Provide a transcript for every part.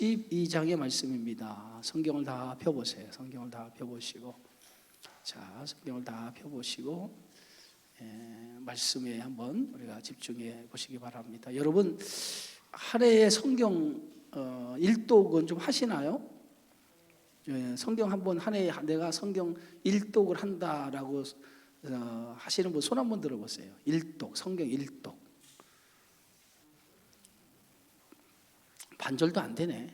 52장의 말씀입니다. 성경을 다 펴보세요. 성경을 다 펴보시고, 자, 성경을 다 펴보시고 말씀에 한번 우리가 집중해 보시기 바랍니다. 여러분, 한 해의 성경 일독은 좀 하시나요? 성경 한번 한 해에 내가 성경 일독을 한다라고 하시는 분 손 한번 들어보세요. 일독, 성경 일독. 반절도 안 되네.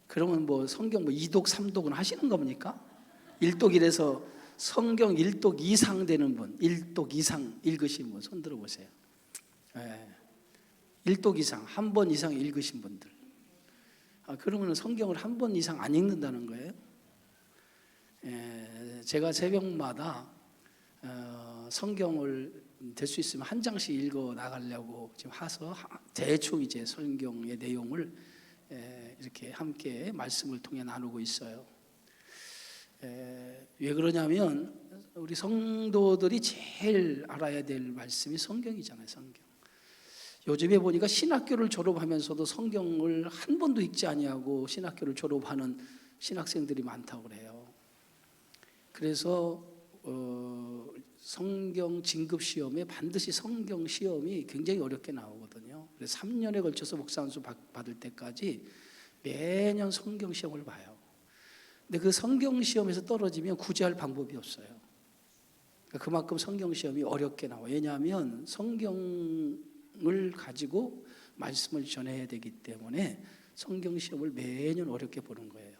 그러면 뭐 성경 뭐 2독, 3독은 하시는 겁니까? 1독 이래서 성경 1독 이상 되는 분, 1독 이상 읽으신 분 손 들어보세요. 1독 이상, 한 번 이상 읽으신 분들. 그러면 성경을 한 번 이상 안 읽는다는 거예요. 제가 새벽마다 성경을 될 수 있으면 한 장씩 읽어 나가려고 지금 해서 대충 이제 성경의 내용을 이렇게 함께 말씀을 통해 나누고 있어요. 왜 그러냐면 우리 성도들이 제일 알아야 될 말씀이 성경이잖아요. 성경. 요즘에 보니까 신학교를 졸업하면서도 성경을 한 번도 읽지 아니하고 신학교를 졸업하는 신학생들이 많다고 그래요. 그래서 성경 진급 시험에 반드시 성경 시험이 굉장히 어렵게 나오거든요. 그래서 3년에 걸쳐서 목사안수 받을 때까지 매년 성경 시험을 봐요. 근데 그 성경 시험에서 떨어지면 구제할 방법이 없어요. 그만큼 성경 시험이 어렵게 나와요. 왜냐하면 성경을 가지고 말씀을 전해야 되기 때문에 성경 시험을 매년 어렵게 보는 거예요.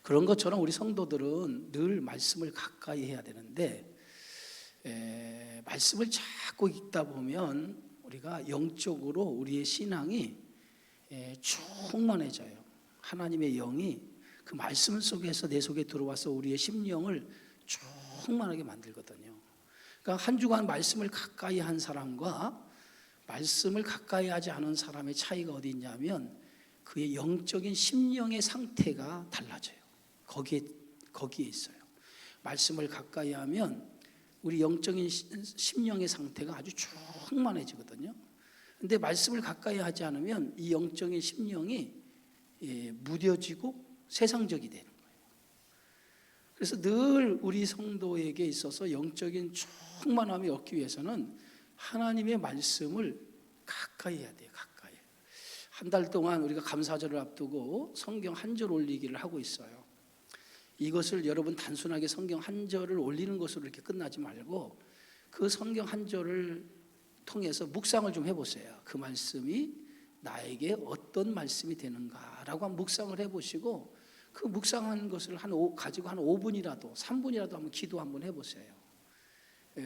그런 것처럼 우리 성도들은 늘 말씀을 가까이 해야 되는데 말씀을 자꾸 읽다 보면 우리가 영적으로 우리의 신앙이 충만해져요. 하나님의 영이 그 말씀 속에서 내 속에 들어와서 우리의 심령을 충만하게 만들거든요. 그러니까 한 주간 말씀을 가까이 한 사람과 말씀을 가까이 하지 않은 사람의 차이가 어디 있냐면 그의 영적인 심령의 상태가 달라져요. 거기에 있어요. 말씀을 가까이 하면 우리 영적인 심령의 상태가 아주 충만해지거든요. 근데 말씀을 가까이 하지 않으면 이 영적인 심령이 무뎌지고 세상적이 되는 거예요. 그래서 늘 우리 성도에게 있어서 영적인 충만함이 얻기 위해서는 하나님의 말씀을 가까이 해야 돼요. 가까이. 한 달 동안 우리가 감사절을 앞두고 성경 한 절 올리기를 하고 있어요. 이것을 여러분 단순하게 성경 한 절을 올리는 것으로 이렇게 끝나지 말고 그 성경 한 절을 통해서 묵상을 좀 해보세요. 그 말씀이 나에게 어떤 말씀이 되는가라고 한번 묵상을 해보시고 그 묵상한 것을 가지고 한 5분이라도 3분이라도 한번 기도 한번 해보세요.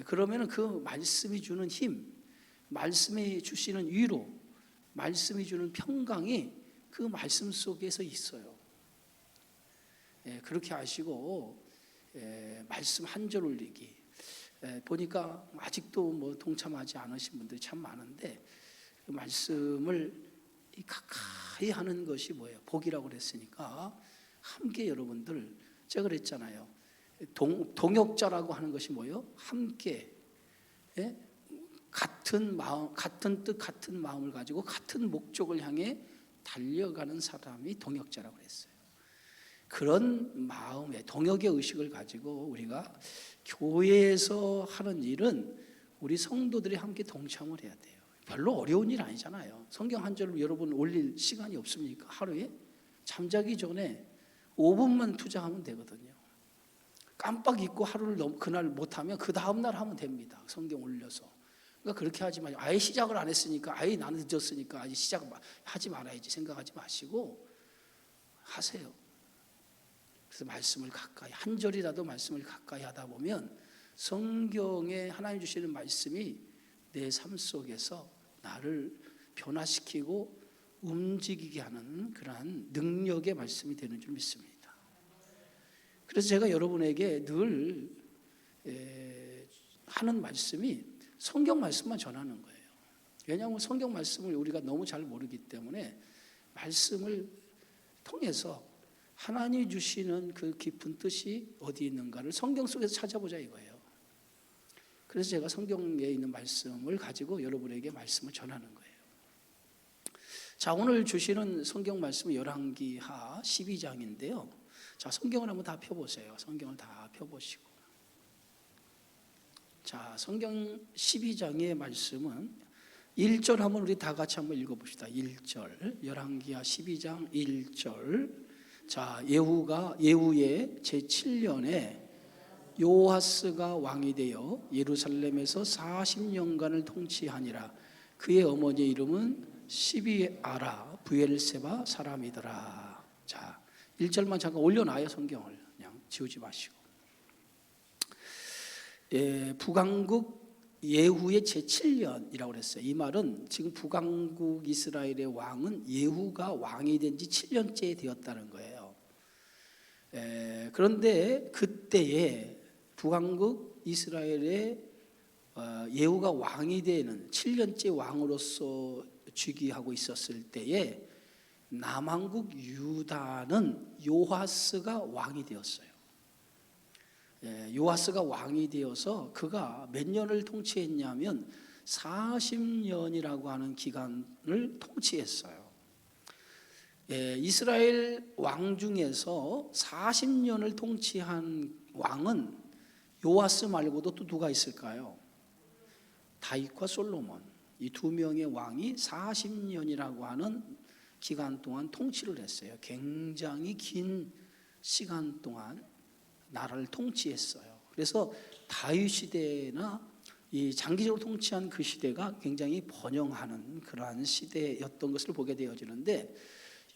그러면 그 말씀이 주는 힘, 말씀이 주시는 위로, 말씀이 주는 평강이 그 말씀 속에서 있어요. 그렇게 하시고 말씀 한 절 올리기. 보니까 아직도 뭐 동참하지 않으신 분들이 참 많은데 그 말씀을 가까이 하는 것이 뭐예요? 복이라고 그랬으니까 함께 여러분들 제가 그랬잖아요. 동역자라고 하는 것이 뭐예요? 함께 같은 마음, 같은 뜻, 같은 마음을 가지고 같은 목적을 향해 달려가는 사람이 동역자라고 그랬어요. 그런 마음의 동역의 의식을 가지고 우리가 교회에서 하는 일은 우리 성도들이 함께 동참을 해야 돼요. 별로 어려운 일 아니잖아요. 성경 한 절을 여러분 올릴 시간이 없습니까? 하루에 잠자기 전에 5분만 투자하면 되거든요. 깜빡 잊고 하루를 그날 못하면 그 다음날 하면 됩니다. 성경 올려서. 그러니까 그렇게 하지 마시고 아예 시작을 안 했으니까 아예 나는 늦었으니까 아예 시작하지 말아야지 생각하지 마시고 하세요. 그래서 말씀을 가까이 한 절이라도 말씀을 가까이 하다 보면 성경에 하나님 주시는 말씀이 내 삶 속에서 나를 변화시키고 움직이게 하는 그러한 능력의 말씀이 되는 줄 믿습니다. 그래서 제가 여러분에게 늘 하는 말씀이 성경 말씀만 전하는 거예요. 왜냐하면 성경 말씀을 우리가 너무 잘 모르기 때문에 말씀을 통해서 하나님이 주시는 그 깊은 뜻이 어디 있는가를 성경 속에서 찾아보자 이거예요. 그래서 제가 성경에 있는 말씀을 가지고 여러분에게 말씀을 전하는 거예요. 자, 오늘 주시는 성경 말씀은 열왕기하 12장인데요. 자, 성경을 한번 다 펴보세요. 성경을 다 펴보시고. 자, 성경 12장의 말씀은 1절 한번 우리 다 같이 한번 읽어봅시다. 1절, 열왕기하 12장 1절. 자, 예후의 제7년에 요아스가 왕이 되어 예루살렘에서 40년간을 통치하니라. 그의 어머니 이름은 시비아라 부엘세바 사람이더라. 자, 1절만 잠깐 올려놔요. 성경을 그냥 지우지 마시고. 북왕국 예후의 제7년이라고 그랬어요. 이 말은 지금 북왕국 이스라엘의 왕은 예후가 왕이 된 지 7년째 되었다는 거예요. 그런데 그때에 북왕국 이스라엘의 예후가 왕이 되는 7년째 왕으로서 즉위하고 있었을 때에 남왕국 유다는 요아스가 왕이 되었어요. 요아스가 왕이 되어서 그가 몇 년을 통치했냐면 40년이라고 하는 기간을 통치했어요. 이스라엘 왕 중에서 40년을 통치한 왕은 요아스 말고도 또 누가 있을까요? 다윗과 솔로몬, 이 두 명의 왕이 40년이라고 하는 기간 동안 통치를 했어요. 굉장히 긴 시간 동안 나라를 통치했어요. 그래서 다윗 시대나 이 장기적으로 통치한 그 시대가 굉장히 번영하는 그러한 시대였던 것을 보게 되어지는데,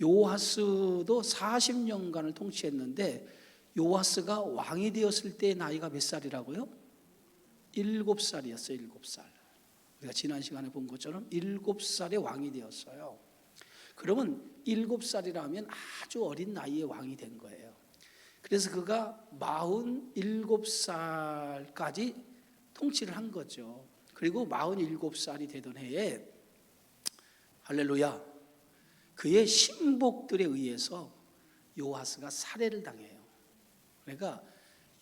요아스도 40년간을 통치했는데 요아스가 왕이 되었을 때 나이가 몇 살이라고요? 7살이었어요. 7살. 우리가 지난 시간에 본 것처럼 7살에 왕이 되었어요. 그러면 7살이라면 아주 어린 나이에 왕이 된 거예요. 그래서 그가 47살까지 통치를 한 거죠. 그리고 47살이 되던 해에 할렐루야, 그의 신복들에 의해서 요아스가 살해를 당해요. 그러니까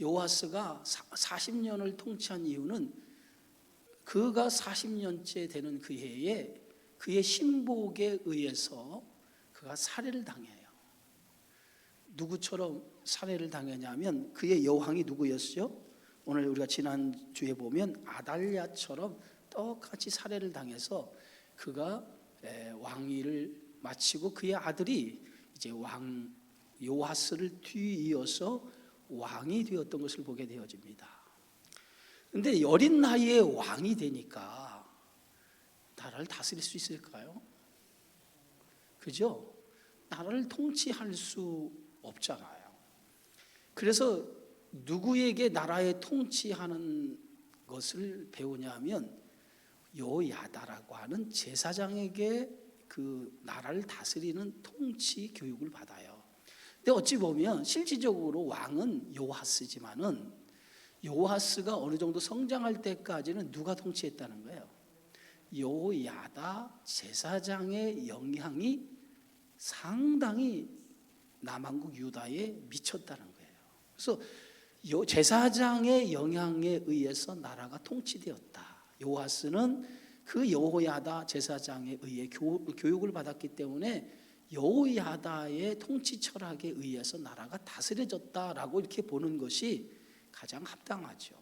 요아스가 40년을 통치한 이유는 그가 40년째 되는 그 해에 그의 신복에 의해서 그가 살해를 당해요. 누구처럼 살해를 당했냐면 그의 여왕이 누구였죠? 오늘 우리가 지난주에 보면 아달랴처럼 똑같이 살해를 당해서 그가 왕위를 마치고 그의 아들이 이제 왕 요아스를 뒤이어서 왕이 되었던 것을 보게 되어집니다. 그런데 어린 나이에 왕이 되니까 나라를 다스릴 수 있을까요? 그죠? 나라를 통치할 수 없잖아요. 그래서 누구에게 나라에 통치하는 것을 배우냐면 요야다라고 하는 제사장에게 그 나라를 다스리는 통치 교육을 받아요. 근데 어찌 보면 실질적으로 왕은 요아스지만은 요아스가 어느 정도 성장할 때까지는 누가 통치했다는 거예요? 요야다 제사장의 영향이 상당히 남왕국 유다에 미쳤다는 거예요. 그래서 제사장의 영향에 의해서 나라가 통치되었다. 요아스는 그 여호야다 제사장에 의해 교육을 받았기 때문에 여호야다의 통치 철학에 의해서 나라가 다스려졌다라고 이렇게 보는 것이 가장 합당하죠.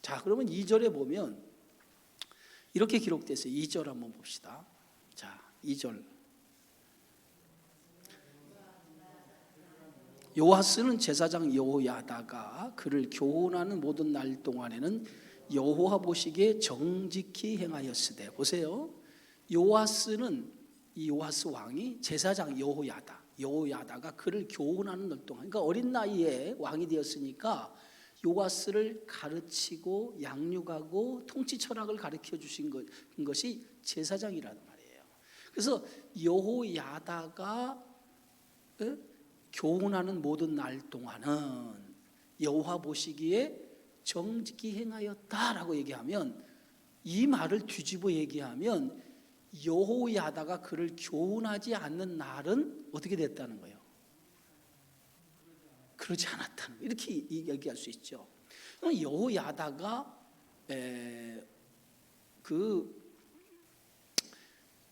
자, 그러면 2절에 보면 이렇게 기록됐어요. 2절 한번 봅시다. 자, 2절. 요아스는 제사장 여호야다가 그를 교훈하는 모든 날 동안에는 여호와 보시기에 정직히 행하였으되. 보세요. 요아스는 이 요아스 왕이 제사장 여호야다가 그를 교훈하는 날 동안, 그러니까 어린 나이에 왕이 되었으니까 요아스를 가르치고 양육하고 통치 철학을 가르쳐 주신 것이 제사장이라는 말이에요. 그래서 여호야다가 교훈하는 모든 날 동안은 여호와 보시기에 정직히 행하였다라고 얘기하면, 이 말을 뒤집어 얘기하면 여호야다가 그를 교훈하지 않는 날은 어떻게 됐다는 거예요? 그러지 않았다는 거예요. 이렇게 얘기할 수 있죠. 여호야다가 그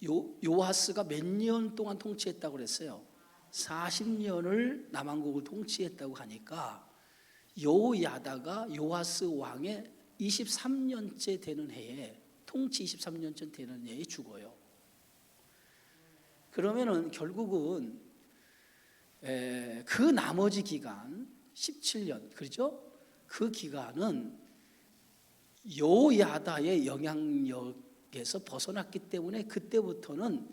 요아스가 몇 년 동안 통치했다고 그랬어요? 40년을 남왕국을 통치했다고 하니까 요야다가 요아스 왕의 23년째 되는 해에, 통치 23년째 되는 해에 죽어요. 그러면은 결국은 그 나머지 기간 17년, 그렇죠? 그 기간은 요야다의 영향력에서 벗어났기 때문에 그때부터는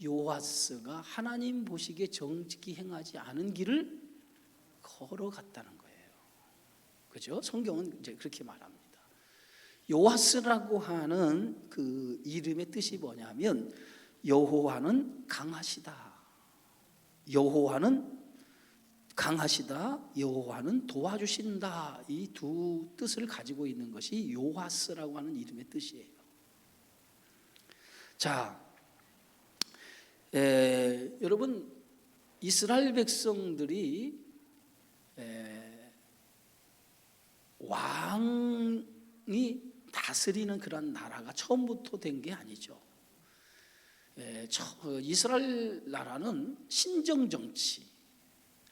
요아스가 하나님 보시기에 정직히 행하지 않은 길을 걸어갔다는 거예요. 그죠? 성경은 이제 그렇게 말합니다. 요아스라고 하는 그 이름의 뜻이 뭐냐면 여호와는 강하시다. 여호와는 강하시다. 여호와는 도와주신다. 이 두 뜻을 가지고 있는 것이 요아스라고 하는 이름의 뜻이에요. 자, 여러분 이스라엘 백성들이 왕이 다스리는 그런 나라가 처음부터 된 게 아니죠. 이스라엘 나라는 신정 정치,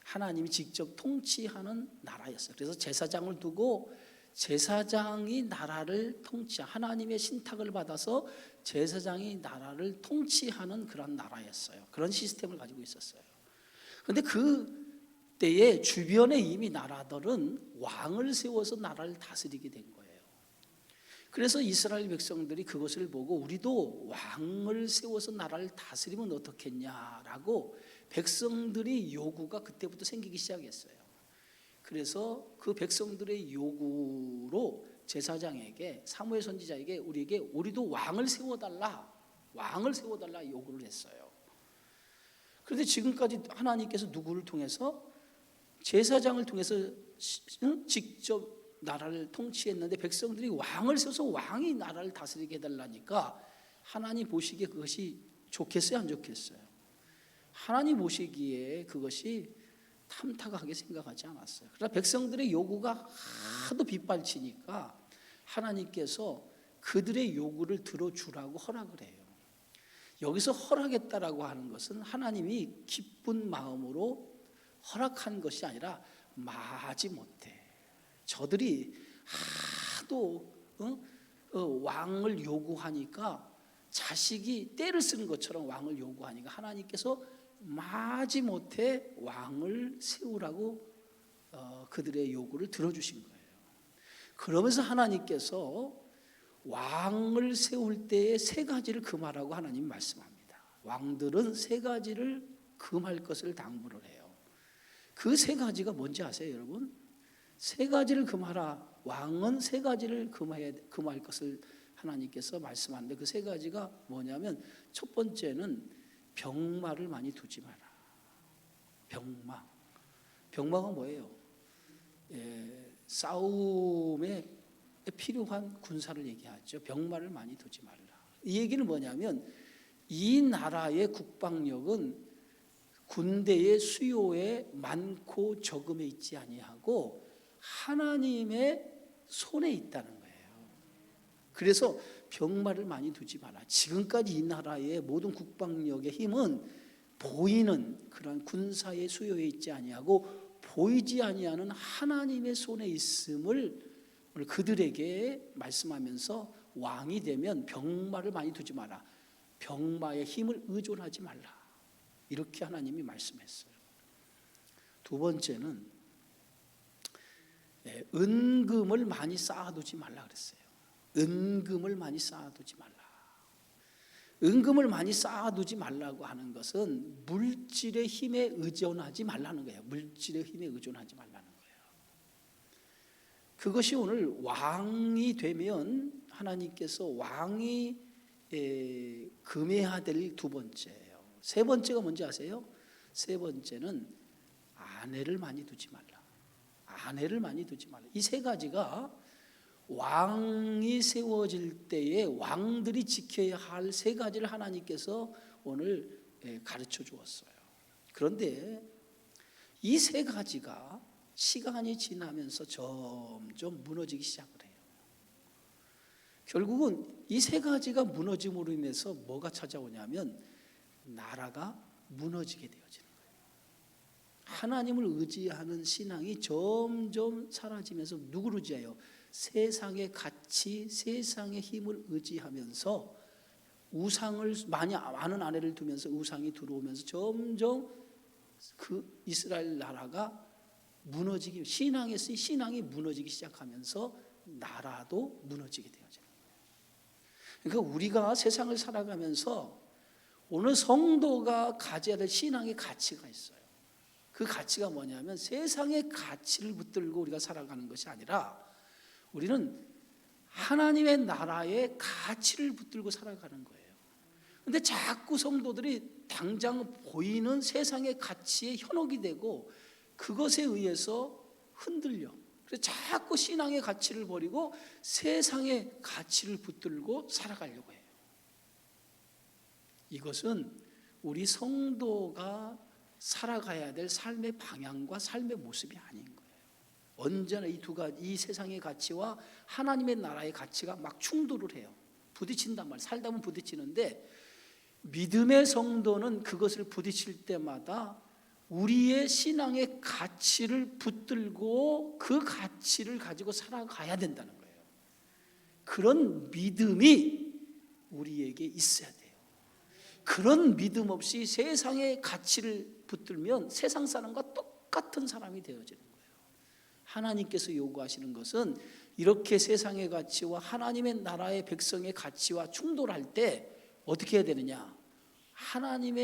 하나님이 직접 통치하는 나라였어요. 그래서 제사장을 두고 제사장이 나라를 하나님의 신탁을 받아서 제사장이 나라를 통치하는 그런 나라였어요. 그런 시스템을 가지고 있었어요. 그런데 그 때에 주변에 이미 나라들은 왕을 세워서 나라를 다스리게 된 거예요. 그래서 이스라엘 백성들이 그것을 보고 우리도 왕을 세워서 나라를 다스리면 어떻겠냐라고 백성들의 요구가 그때부터 생기기 시작했어요. 그래서 그 백성들의 요구로 제사장에게, 사무엘 선지자에게 우리도 왕을 세워달라 요구를 했어요. 그런데 지금까지 하나님께서 누구를 통해서? 제사장을 통해서 직접 나라를 통치했는데 백성들이 왕을 세워서 왕이 나라를 다스리게 해달라니까 하나님 보시기에 그것이 좋겠어요, 안 좋겠어요? 하나님 보시기에 그것이 탐탁하게 생각하지 않았어요. 그러나 백성들의 요구가 하도 빗발치니까 하나님께서 그들의 요구를 들어주라고 허락을 해요. 여기서 허락했다라고 하는 것은 하나님이 기쁜 마음으로 허락한 것이 아니라 마지못해 저들이 하도 왕을 요구하니까, 자식이 떼를 쓰는 것처럼 왕을 요구하니까 하나님께서 마지못해 왕을 세우라고 그들의 요구를 들어주신 거예요. 그러면서 하나님께서 왕을 세울 때에 세 가지를 금하라고 하나님 말씀합니다. 왕들은 세 가지를 금할 것을 당부를 해요. 그 세 가지가 뭔지 아세요, 여러분? 세 가지를 금하라. 왕은 세 가지를 금할 것을 하나님께서 말씀하는데 그 세 가지가 뭐냐면, 첫 번째는 병마를 많이 두지 마라. 병마가 뭐예요? 싸움에 필요한 군사를 얘기하죠. 병마를 많이 두지 말라. 이 얘기는 뭐냐면 이 나라의 국방력은 군대의 수요에 많고 적음에 있지 아니하고 하나님의 손에 있다는 거예요. 그래서 병마를 많이 두지 마라. 지금까지 이 나라의 모든 국방력의 힘은 보이는 그런 군사의 수요에 있지 아니하고 보이지 아니하는 하나님의 손에 있음을 오늘 그들에게 말씀하면서 왕이 되면 병마를 많이 두지 마라. 병마의 힘을 의존하지 말라. 이렇게 하나님이 말씀했어요. 두 번째는 은금을 많이 쌓아두지 말라 그랬어요. 은금을 많이 쌓아두지 말라. 은금을 많이 쌓아두지 말라고 하는 것은 물질의 힘에 의존하지 말라는 거예요. 물질의 힘에 의존하지 말라는 거예요. 그것이 오늘 왕이 되면 하나님께서 왕이 금해야 될 두 번째예요. 세 번째가 뭔지 아세요? 세 번째는 아내를 많이 두지 말라. 아내를 많이 두지 말라. 이 세 가지가 왕이 세워질 때에 왕들이 지켜야 할 세 가지를 하나님께서 오늘 가르쳐 주었어요. 그런데 이 세 가지가 시간이 지나면서 점점 무너지기 시작을 해요. 결국은 이 세 가지가 무너짐으로 인해서 뭐가 찾아오냐면 나라가 무너지게 되어지는 거예요. 하나님을 의지하는 신앙이 점점 사라지면서 누구를 의지해요? 세상의 가치, 세상의 힘을 의지하면서 우상을 많은 아내를 두면서 우상이 들어오면서 점점 그 이스라엘 나라가 무너지기, 신앙이 무너지기 시작하면서 나라도 무너지게 되어지는 거예요. 그러니까 우리가 세상을 살아가면서 오늘 성도가 가져야 될 신앙의 가치가 있어요. 그 가치가 뭐냐면 세상의 가치를 붙들고 우리가 살아가는 것이 아니라 우리는 하나님의 나라의 가치를 붙들고 살아가는 거예요. 근데 자꾸 성도들이 당장 보이는 세상의 가치에 현혹이 되고 그것에 의해서 흔들려. 그래서 자꾸 신앙의 가치를 버리고 세상의 가치를 붙들고 살아가려고 해요. 이것은 우리 성도가 살아가야 될 삶의 방향과 삶의 모습이 아닌 거예요. 언제나 이 세상의 가치와 하나님의 나라의 가치가 막 충돌을 해요. 부딪힌단 말이에요. 살다 보면 부딪히는데 믿음의 성도는 그것을 부딪힐 때마다 우리의 신앙의 가치를 붙들고 그 가치를 가지고 살아가야 된다는 거예요. 그런 믿음이 우리에게 있어야 돼요. 그런 믿음 없이 세상의 가치를 붙들면 세상 사람과 똑같은 사람이 되어지는 거예요. 하나님께서 요구하시는 것은 이렇게 세상의 가치와 하나님의 나라의 백성의 가치와 충돌할 때 어떻게 해야 되느냐? 하나님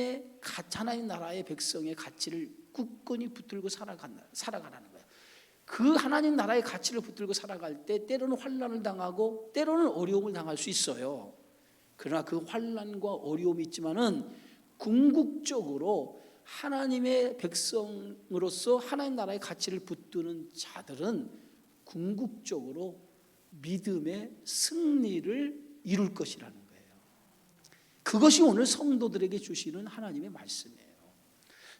나라의 백성의 가치를 굳건히 붙들고 살아가라는 거예요. 그 하나님 나라의 가치를 붙들고 살아갈 때 때로는 환난을 당하고 때로는 어려움을 당할 수 있어요. 그러나 그 환난과 어려움이 있지만은 궁극적으로 하나님의 백성으로서 하나님 나라의 가치를 붙드는 자들은 궁극적으로 믿음의 승리를 이룰 것이라는 거예요. 그것이 오늘 성도들에게 주시는 하나님의 말씀이에요.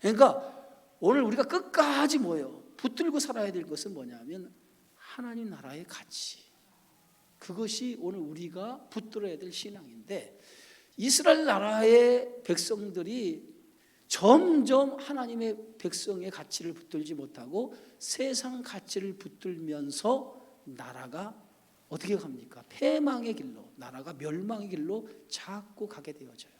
그러니까 오늘 우리가 끝까지 뭐예요? 붙들고 살아야 될 것은 뭐냐면 하나님 나라의 가치. 그것이 오늘 우리가 붙들어야 될 신앙인데 이스라엘 나라의 백성들이 점점 하나님의 백성의 가치를 붙들지 못하고 세상 가치를 붙들면서 나라가 어떻게 갑니까? 패망의 길로, 나라가 멸망의 길로 자꾸 가게 되어져요.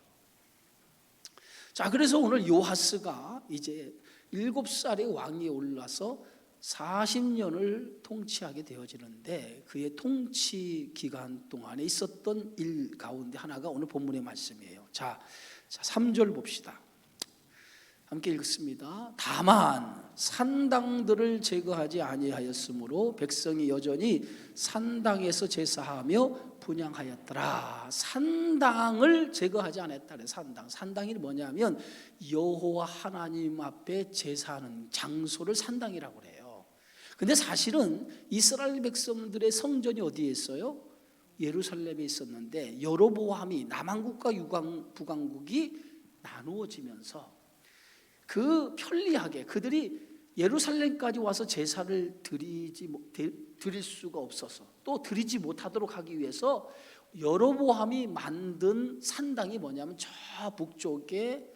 자, 그래서 오늘 요하스가 이제 7살의 왕위에 올라서 40년을 통치하게 되어지는데 그의 통치 기간 동안에 있었던 일 가운데 하나가 오늘 본문의 말씀이에요. 자 3절 봅시다. 함께 읽습니다. 다만 산당들을 제거하지 아니하였으므로 백성이 여전히 산당에서 제사하며 분향하였더라. 산당을 제거하지 않았다. 산당이 뭐냐면 여호와 하나님 앞에 제사하는 장소를 산당이라고 해요. 근데 사실은 이스라엘 백성들의 성전이 어디에 있어요? 예루살렘에 있었는데 여로보암이 남왕국과 북왕국이 나누어지면서 그 편리하게 그들이 예루살렘까지 와서 제사를 드릴 수가 없어서 또 드리지 못하도록 하기 위해서 여로보암이 만든 산당이 뭐냐면 저 북쪽에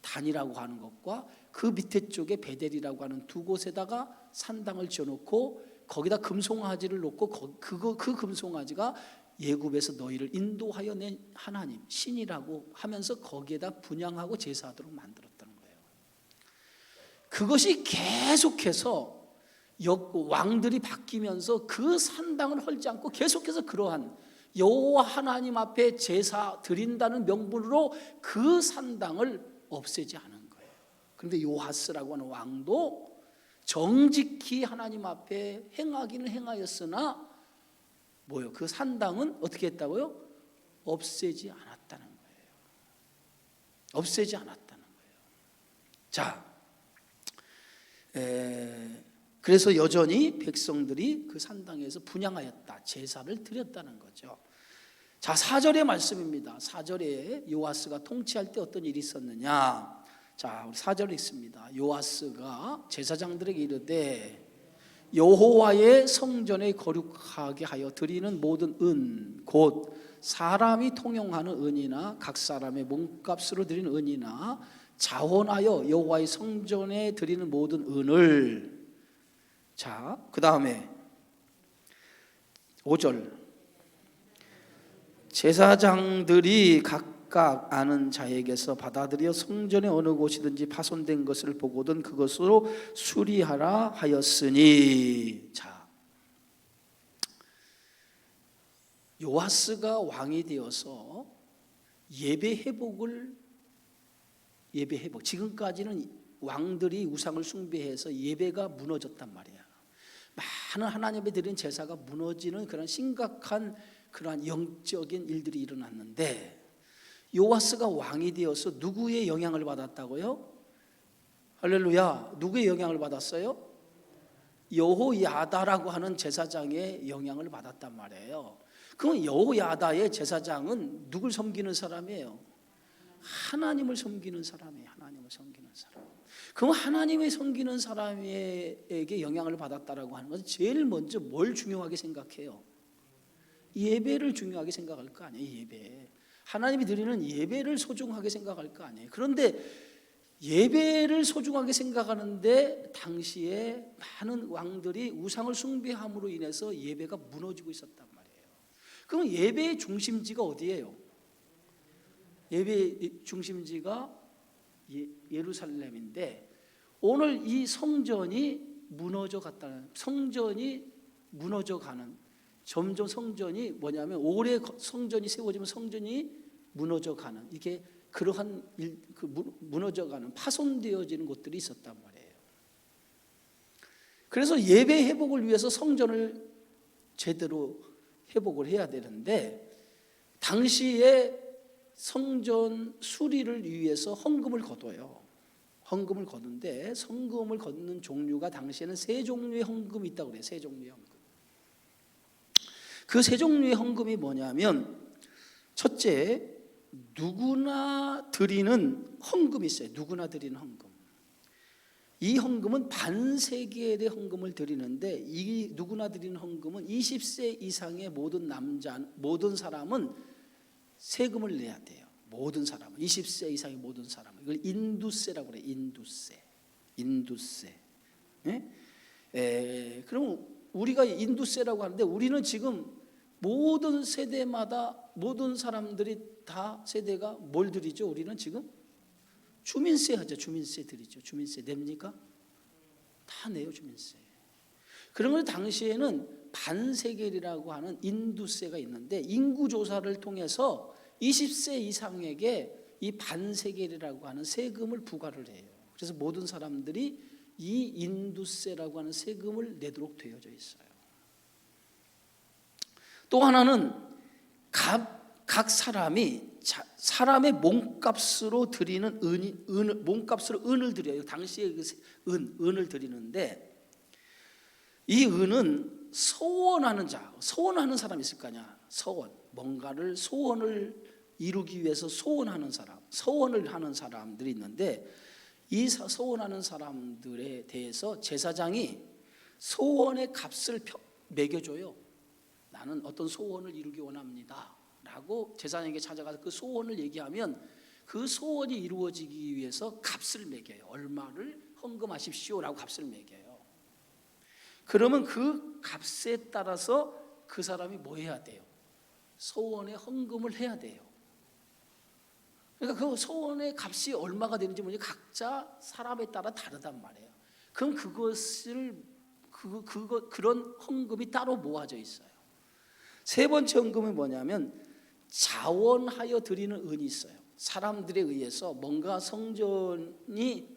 단이라고 하는 것과 그 밑에 쪽에 베델이라고 하는 두 곳에다가 산당을 지어놓고 거기다 금송아지를 놓고 그 금송아지가 예굽에서 너희를 인도하여 낸 하나님 신이라고 하면서 거기에다 분향하고 제사하도록 만들었다는 거예요. 그것이 계속해서 왕들이 바뀌면서 그 산당을 헐지 않고 계속해서 그러한 여호와 하나님 앞에 제사 드린다는 명분으로 그 산당을 없애지 않은 거예요. 그런데 요하스라고 하는 왕도 정직히 하나님 앞에 행하기는 행하였으나 뭐요? 그 산당은 어떻게 했다고요? 없애지 않았다는 거예요. 없애지 않았다는 거예요. 자, 그래서 여전히 백성들이 그 산당에서 분향하였다. 제사를 드렸다는 거죠. 자, 4절의 말씀입니다. 4절에 요아스가 통치할 때 어떤 일이 있었느냐. 자, 우리 4절 읽습니다. 요아스가 제사장들에게 이르되 여호와의 성전에 거룩하게 하여 드리는 모든 은, 곧 사람이 통용하는 은이나 각 사람의 몸값으로 드리는 은이나 자원하여 여호와의 성전에 드리는 모든 은을. 자, 그 다음에 5절, 제사장들이 각각 아는 자에게서 받아들여 성전의 어느 곳이든지 파손된 것을 보거든 그것으로 수리하라 하였으니. 자, 요아스가 왕이 되어서 예배 회복, 지금까지는 왕들이 우상을 숭배해서 예배가 무너졌단 말이야. 많은 하나님에 드린 제사가 무너지는 그런 심각한 그러한 영적인 일들이 일어났는데, 요아스가 왕이 되어서 누구의 영향을 받았다고요? 할렐루야. 누구의 영향을 받았어요? 여호야다라고 하는 제사장의 영향을 받았단 말이에요. 그럼 여호야다의 제사장은 누굴 섬기는 사람이에요? 하나님을 섬기는 사람이에요. 하나님을 섬기는 사람. 그럼 하나님을 섬기는 사람에게 영향을 받았다라고 하는 것은 제일 먼저 뭘 중요하게 생각해요? 예배를 중요하게 생각할 거 아니에요. 예배. 하나님이 드리는 예배를 소중하게 생각할 거 아니에요. 그런데 예배를 소중하게 생각하는데 당시에 많은 왕들이 우상을 숭배함으로 인해서 예배가 무너지고 있었단 말이에요. 그럼 예배의 중심지가 어디예요? 예배의 중심지가 예루살렘인데, 오늘 이 성전이 무너져 갔다는, 성전이 무너져 가는, 점점 성전이 뭐냐면 오래 성전이 세워지면 성전이 무너져 가는, 이게 그러한 무너져 가는, 파손되어지는 곳들이 있었단 말이에요. 그래서 예배 회복을 위해서 성전을 제대로 회복을 해야 되는데, 당시에 성전 수리를 위해서 헌금을 거둬요. 헌금을 거두는데, 헌금을 걷는 종류가 당시에는 세 종류의 헌금이 있다고 그래요. 세 종류의 헌금. 그 세 종류의 헌금이 뭐냐면, 첫째, 누구나 드리는 헌금이 있어요. 누구나 드리는 헌금. 이 헌금은 반세겔의 헌금을 드리는데, 이 누구나 드리는 헌금은 20세 이상의 모든 사람은 세금을 내야 돼요. 모든 사람은, 20세 이상의 모든 사람은. 이걸 인두세라고 그래요. 인두세. 예? 그럼 우리가 인두세라고 하는데, 우리는 지금 모든 세대마다 모든 사람들이 다 세대가 뭘 드리죠? 우리는 지금 주민세 하죠. 주민세 드리죠. 주민세 냅니까? 다 내요. 주민세. 그런 걸 당시에는 반세겔이라고 하는 인두세가 있는데, 인구조사를 통해서 20세 이상에게 이 반세겔이라고 하는 세금을 부과를 해요. 그래서 모든 사람들이 이 인두세라고 하는 세금을 내도록 되어져 있어요. 또 하나는 각 사람이 사람의 몸값으로 드리는 몸값으로 은을 드려요. 당시에 은을 드리는데, 이 은은 소원하는 사람이 있을 거 아니야. 뭔가를 소원을 이루기 위해서 소원하는 사람, 소원을 하는 사람들이 있는데, 이 소원하는 사람들에 대해서 제사장이 소원의 값을 매겨줘요. 나는 어떤 소원을 이루기 원합니다 라고 제사장에게 찾아가서 그 소원을 얘기하면, 그 소원이 이루어지기 위해서 값을 매겨요. 얼마를 헌금하십시오 라고 값을 매겨요. 그러면 그 값에 따라서 그 사람이 뭐 해야 돼요? 소원의 헌금을 해야 돼요. 그러니까 그 소원의 값이 얼마가 되는지 각자 사람에 따라 다르단 말이에요. 그럼 그런 헌금이 따로 모아져 있어요. 세 번째 헌금은 뭐냐면, 자원하여 드리는 은이 있어요. 사람들에 의해서 뭔가 성전이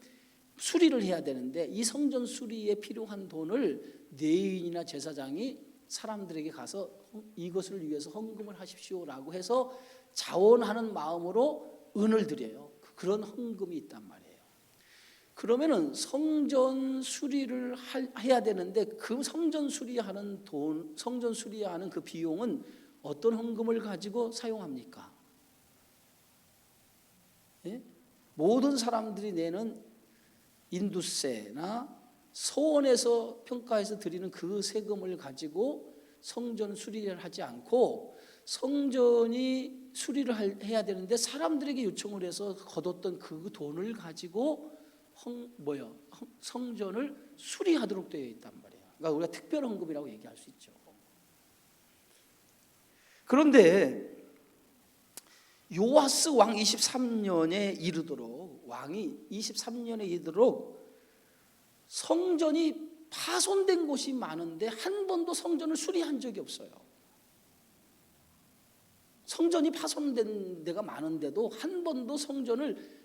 수리를 해야 되는데, 이 성전 수리에 필요한 돈을 레위인이나 제사장이 사람들에게 가서 이것을 위해서 헌금을 하십시오라고 해서 자원하는 마음으로 은을 드려요. 그런 헌금이 있단 말이에요. 그러면은 성전 수리를 해야 되는데, 그 성전 수리하는 그 비용은 어떤 헌금을 가지고 사용합니까? 예? 모든 사람들이 내는 인두세나 서원에서 평가해서 드리는 그 세금을 가지고 성전 수리를 하지 않고 성전이 수리를 해야 되는데 사람들에게 요청을 해서 거뒀던 그 돈을 가지고 성전을 수리하도록 되어 있단 말이에요. 그러니까 우리가 특별 헌금이라고 얘기할 수 있죠. 그런데 요아스 왕 23년에 이르도록 왕이 23년에 이르도록 성전이 파손된 곳이 많은데 한 번도 성전을 수리한 적이 없어요. 성전이 파손된 데가 많은데도 한 번도 성전을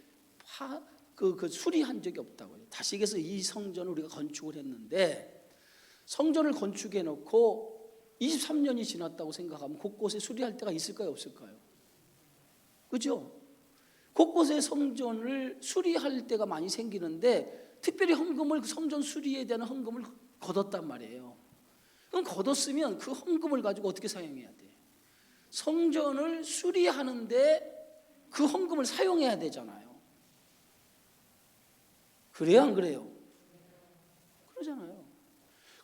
수리한 적이 없다고요. 다시 얘기해서 이 성전을 우리가 건축을 했는데 성전을 건축해 놓고 23년이 지났다고 생각하면 곳곳에 수리할 때가 있을까요, 없을까요? 그죠? 곳곳에 성전을 수리할 때가 많이 생기는데 특별히 헌금을 성전 수리에 대한 헌금을 거뒀단 말이에요. 그럼 거뒀으면 그 헌금을 가지고 어떻게 사용해야 돼? 성전을 수리하는데 그 헌금을 사용해야 되잖아요. 그래요, 안 그래요? 그러잖아요.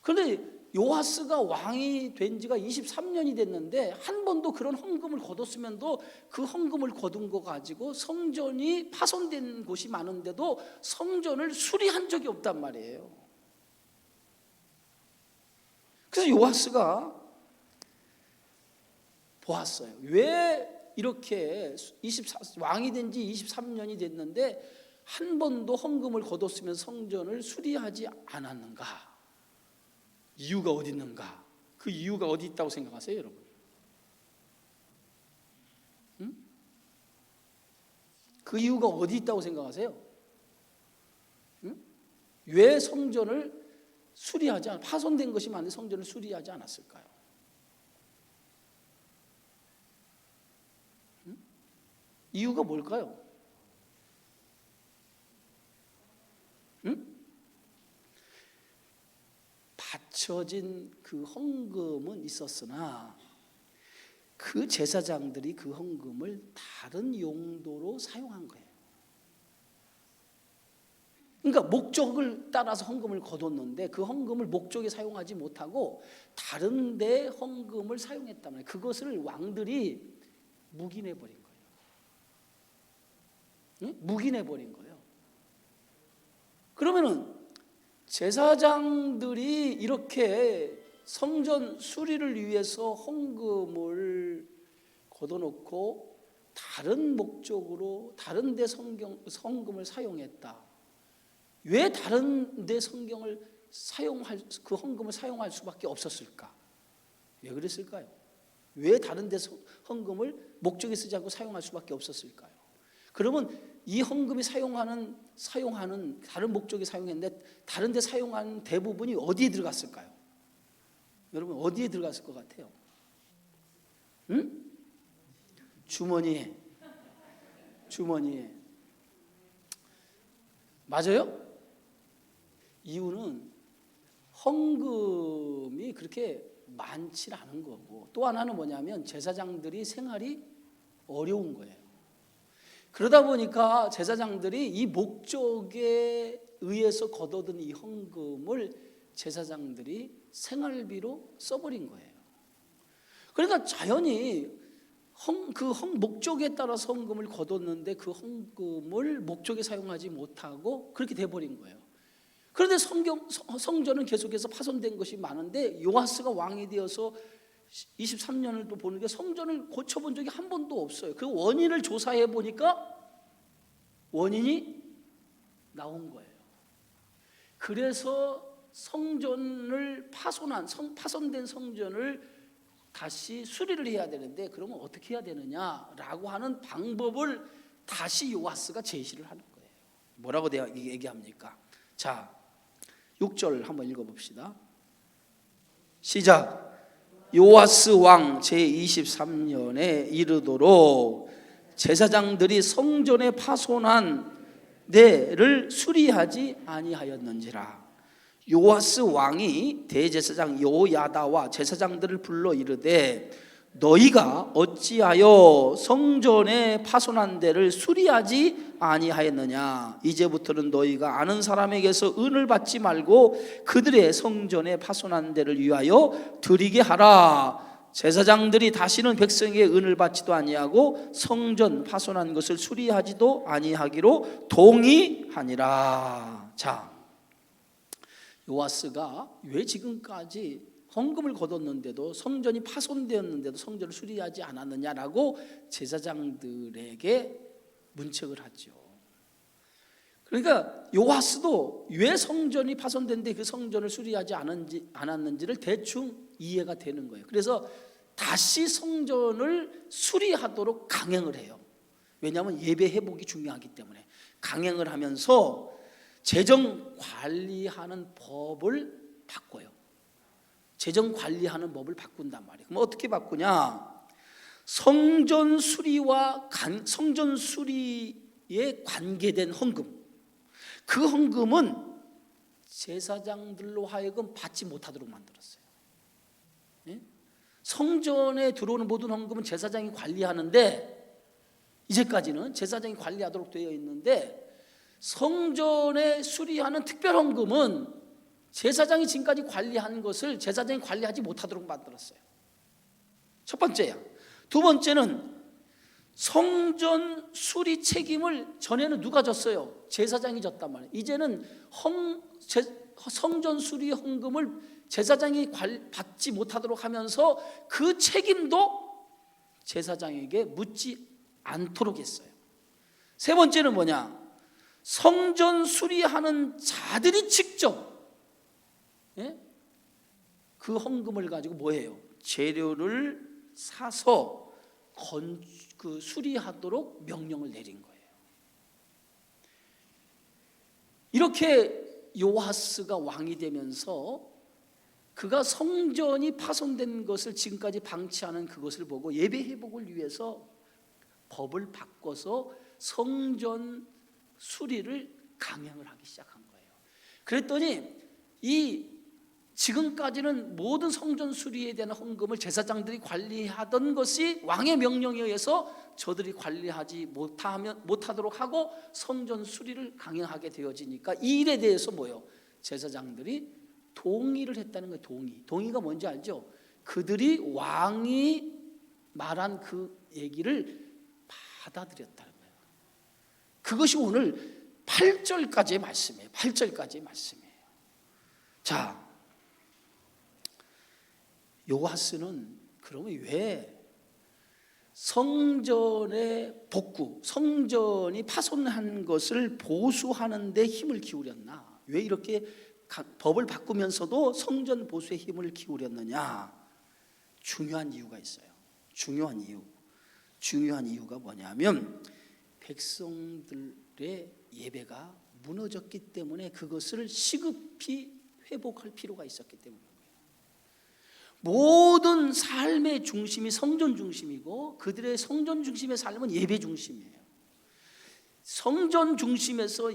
그런데 요아스가 왕이 된 지가 23년이 됐는데 한 번도 그런 헌금을 거뒀으면도 그 헌금을 거둔 거 가지고 성전이 파손된 곳이 많은데도 성전을 수리한 적이 없단 말이에요. 그래서 요아스가 보았어요. 왜 이렇게 왕이 된 지 23년이 됐는데 한 번도 헌금을 거뒀으면 성전을 수리하지 않았는가? 이유가 어디 있는가? 그 이유가 어디 있다고 생각하세요, 여러분? 그 이유가 어디 있다고 생각하세요? 왜 성전을 파손된 것이 많은데 성전을 수리하지 않았을까요? 이유가 뭘까요? 바쳐진 그 헌금은 있었으나 그 제사장들이 그 헌금을 다른 용도로 사용한 거예요. 그러니까 목적을 따라서 헌금을 거뒀는데 그 헌금을 목적에 사용하지 못하고 다른 데 헌금을 사용했단 말이에요. 그것을 왕들이 묵인해버린 거예요. 묵인해버린 거예요. 그러면은 제사장들이 이렇게 성전 수리를 위해서 헌금을 걷어놓고 다른 목적으로 다른 데 헌금을 사용했다. 왜 다른 데 그 헌금을 사용할 수밖에 없었을까? 왜 그랬을까요? 왜 다른 데 헌금을 목적에 쓰지 않고 사용할 수밖에 없었을까요? 그러면 이 헌금이 사용하는 다른 목적에 사용했는데 다른 데 사용하는 대부분이 어디에 들어갔을까요? 여러분 어디에 들어갔을 것 같아요? 주머니에. 맞아요? 이유는 헌금이 그렇게 많지 않은 거고 또 하나는 뭐냐면 제사장들이 생활이 어려운 거예요. 그러다 보니까 제사장들이 이 목적에 의해서 거둬든 이 헌금을 제사장들이 생활비로 써버린 거예요. 그러니까 자연히 목적에 따라서 헌금을 거뒀는데 그 헌금을 목적에 사용하지 못하고 그렇게 돼버린 거예요. 그런데 성전은 계속해서 파손된 것이 많은데 요아스가 왕이 되어서 23년을 또 보는 게 성전을 고쳐본 적이 한 번도 없어요. 그 원인을 조사해 보니까 원인이 나온 거예요. 그래서 파손된 성전을 다시 수리를 해야 되는데 그러면 어떻게 해야 되느냐라고 하는 방법을 다시 요아스가 제시를 하는 거예요. 뭐라고 얘기합니까? 자, 6절 한번 읽어봅시다. 시작. 요아스 왕 제23년에 이르도록 제사장들이 성전에 파손한 데를 수리하지 아니하였는지라. 요아스 왕이 대제사장 요야다와 제사장들을 불러 이르되 너희가 어찌하여 성전에 파손한 데를 수리하지 아니하였느냐? 이제부터는 너희가 아는 사람에게서 은을 받지 말고 그들의 성전에 파손한 데를 위하여 드리게 하라. 제사장들이 다시는 백성에게 은을 받지도 아니하고 성전 파손한 것을 수리하지도 아니하기로 동의하니라. 자, 요아스가 왜 지금까지 헌금을 거뒀는데도 성전이 파손되었는데도 성전을 수리하지 않았느냐라고 제사장들에게 문책을 하죠. 그러니까 요아스도 왜 성전이 파손된데 그 성전을 수리하지 않았는지를 대충 이해가 되는 거예요. 그래서 다시 성전을 수리하도록 강행을 해요. 왜냐하면 예배 회복이 중요하기 때문에 강행을 하면서 재정 관리하는 법을 바꿔요. 재정 관리하는 법을 바꾼단 말이에요. 그럼 어떻게 바꾸냐? 성전 수리와 성전 수리에 관계된 헌금, 그 헌금은 제사장들로 하여금 받지 못하도록 만들었어요. 네? 성전에 들어오는 모든 헌금은 제사장이 관리하는데, 이제까지는 제사장이 관리하도록 되어 있는데, 성전에 수리하는 특별 헌금은 제사장이 지금까지 관리한 것을 제사장이 관리하지 못하도록 만들었어요. 첫 번째야. 두 번째는 성전 수리 책임을 전에는 누가 졌어요? 제사장이 졌단 말이에요. 이제는 성전 수리 헌금을 제사장이 받지 못하도록 하면서 그 책임도 제사장에게 묻지 않도록 했어요. 세 번째는 뭐냐? 성전 수리하는 자들이 직접 그 헌금을 가지고 뭐해요? 재료를 사서 수리하도록 명령을 내린 거예요. 이렇게 요아스가 왕이 되면서 그가 성전이 파손된 것을 지금까지 방치하는 그것을 보고 예배 회복을 위해서 법을 바꿔서 성전 수리를 강행을 하기 시작한 거예요. 그랬더니 지금까지는 모든 성전 수리에 대한 헌금을 제사장들이 관리하던 것이 왕의 명령에 의해서 저들이 관리하지 못하도록 하고 성전 수리를 강행하게 되어지니까 이 일에 대해서 뭐예요? 제사장들이 동의를 했다는 거예요. 동의가 뭔지 알죠? 그들이 왕이 말한 그 얘기를 받아들였다는 거예요. 그것이 오늘 8절까지의 말씀이에요. 8절까지의 말씀이에요. 자, 요아스는 그러면 왜 성전의 복구, 성전이 파손한 것을 보수하는 데 힘을 기울였나? 왜 이렇게 법을 바꾸면서도 성전 보수에 힘을 기울였느냐? 중요한 이유가 있어요. 중요한 이유가 뭐냐면 백성들의 예배가 무너졌기 때문에 그것을 시급히 회복할 필요가 있었기 때문입니다. 모든 삶의 중심이 성전 중심이고 그들의 성전 중심의 삶은 예배 중심이에요. 성전에서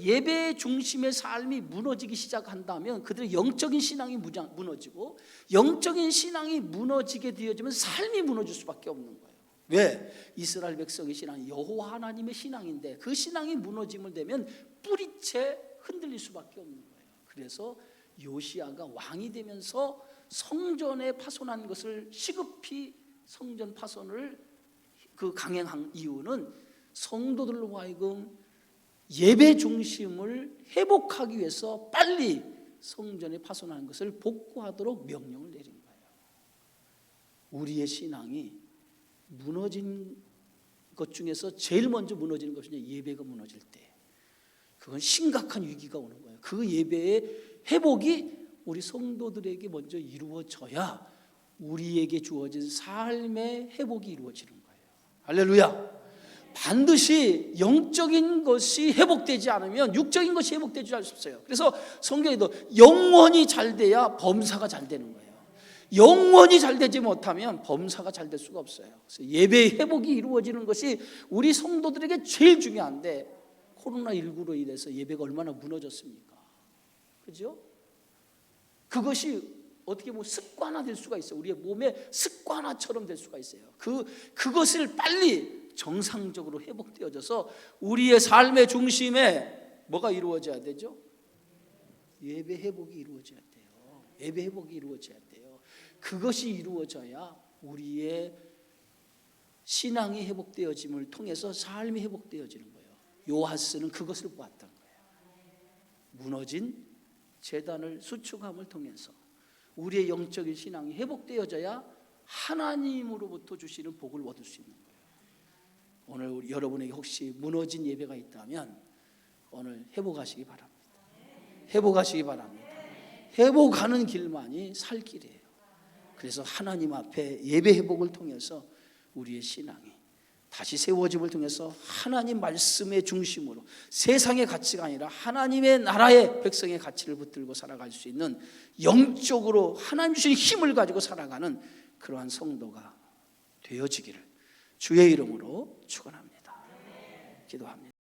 예배 중심의 삶이 무너지기 시작한다면 그들의 영적인 신앙이 무너지고, 영적인 신앙이 무너지게 되어지면 삶이 무너질 수밖에 없는 거예요. 왜? 이스라엘 백성의 신앙이 여호와 하나님의 신앙인데 그 신앙이 무너짐을 되면 뿌리채 흔들릴 수밖에 없는 거예요. 그래서 요시야가 왕이 되면서 성전에 파손한 것을 시급히 성전 파손을 강행한 이유는 성도들로 하여금 예배 중심을 회복하기 위해서 빨리 성전에 파손한 것을 복구하도록 명령을 내린 거예요. 우리의 신앙이 무너진 것 중에서 제일 먼저 무너지는 것이 예배가 무너질 때, 그건 심각한 위기가 오는 거예요. 그 예배의 회복이 우리 성도들에게 먼저 이루어져야 우리에게 주어진 삶의 회복이 이루어지는 거예요. 할렐루야. 반드시 영적인 것이 회복되지 않으면 육적인 것이 회복되지 않을 수 없어요. 그래서 성경에도 영원히 잘 돼야 범사가 잘 되는 거예요. 영원히 잘 되지 못하면 범사가 잘 될 수가 없어요. 그래서 예배의 회복이 이루어지는 것이 우리 성도들에게 제일 중요한데, 코로나19로 인해서 예배가 얼마나 무너졌습니까? 그죠? 그것이 어떻게 보면 습관화될 수가 있어요. 우리의 몸의 습관화처럼 될 수가 있어요. 그것을 빨리 정상적으로 회복되어져서 우리의 삶의 중심에 뭐가 이루어져야 되죠? 예배 회복이 이루어져야 돼요. 예배 회복이 이루어져야 돼요. 그것이 이루어져야 우리의 신앙이 회복되어짐을 통해서 삶이 회복되어지는 거예요. 요하스는 그것을 보았던 거예요. 무너진 제단을 수축함을 통해서 우리의 영적인 신앙이 회복되어져야 하나님으로부터 주시는 복을 얻을 수 있는 거예요. 오늘 여러분에게 혹시 무너진 예배가 있다면 오늘 회복하시기 바랍니다. 회복하시기 바랍니다. 회복하는 길만이 살 길이에요. 그래서 하나님 앞에 예배 회복을 통해서 우리의 신앙이 다시 세워짐을 통해서 하나님 말씀의 중심으로 세상의 가치가 아니라 하나님의 나라의 백성의 가치를 붙들고 살아갈 수 있는 영적으로 하나님 주신 힘을 가지고 살아가는 그러한 성도가 되어지기를 주의 이름으로 축원합니다. 기도합니다.